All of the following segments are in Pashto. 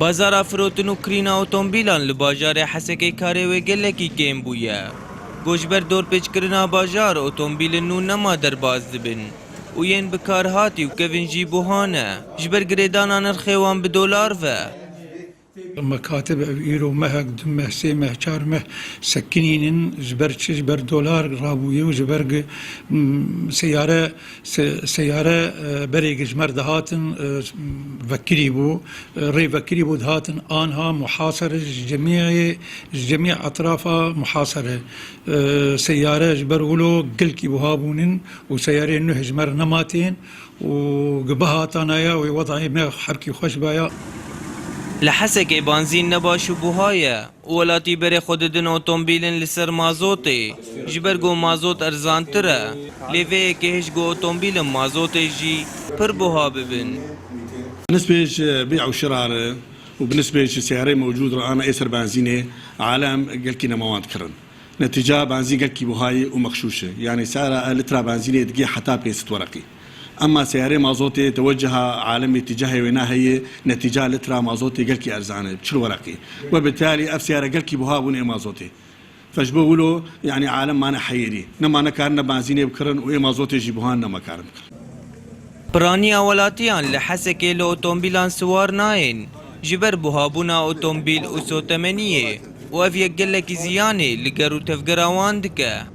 بازار فروتن و کرین اوتومبیلان لباجار حسکی کاری و گلکی کم بویه. گوشبر دور پیچ کرنا بازار اوتومبیل نو نما در باز دبن. و ین بکار هاتی و کفن جی بوهانه. جبر گریدان نرخوان بدولار و. مكاتب ايرو مه دمه سيمه چارمه سكنين جبر دولار رابويه وجبر سياره بريق جمر دهاتن فكري بو ري فكري بو دهاتن انها محاصره جميع اطرافها محاصره سياره جبر ولو قلكي بوهابونن وسياره انه جمر نماتين وقبها تانايا ووضعي ما حركي خوش بايا لحسك بنزين نباشو بوهايا ولاتي بري خوددن اوتومبيلن لسر مازوتي جبرگو مازوت ارزان تره ليفي كهشگو اوتومبيل مازوت جي پر بوها ببن بالنسبة بيع وشراء وبالنسبة سيارة موجود رأنا ايسر بنزينة عالم قلكي مواد كرن نتيجة بنزين قلكي بوهاي ومخشوشة يعني سعر لتر بنزينة دقي حتى بيست ورقي أما سيارة مازوتي توجه عالمي اتجاهي وناهي نتيجة لترا مازوتي قلكي أرزانة بشل ورقي وبالتالي أف سيارة قلكي بوهابون مازوتي فجبولو يعني عالم ما نحيري نما نكارنا بنزينة بكرن وإيه مازوتي جيبوهان نما كارن براني أولاتيان لحسك لأوتومبيلان سوار ناين جبر بوهابونا أوتومبيل أسو تمنية وأف يقلك زياني لقرو تفقراوان دكا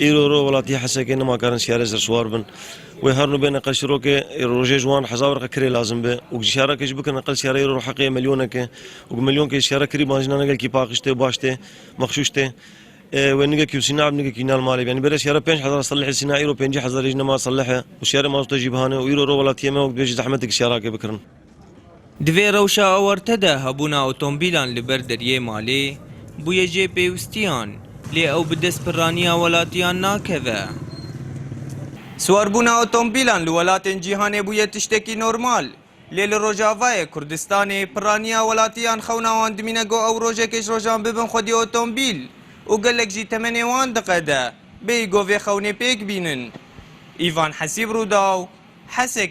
إيرو رو ولاتي حسك إنما كان سيارة سوار بن ويهرنو بين نقل شروكي روجي جوان حزاور كري لازم به وشياره كش بك نقل سياره يرو حقيقه مليونك ومليون كي سياره كري بانجنا نقل كي باقشته باشته مخشوشته ونيجا كي سيناب نيجا كينال مالي يعني بلا سياره 5000 صلح السينا ايرو 5000 يجنا ما صلحها وسياره ما تجيبها ويرو رو ولا تيما وبيجي زحمتك سياره كي بكرن دوی روشا اورتده هبونا اوتومبیلان لبردریه مالی بوی جی پیوستیان لی او بدست پرانیا ولاتیان ناکوه سواربونا اوتومبیلان لولاتین جیهانه بوی تشتکی نورمال لیل روجاوای کردستان پرانیا ولاتیان خوناوان دمینگو او روژه کش روژان ببن خودی اوتومبیل و گلک جی تمنی وان دقده بی گوه خونه پیک بینن ایوان حسیب رو داو حسک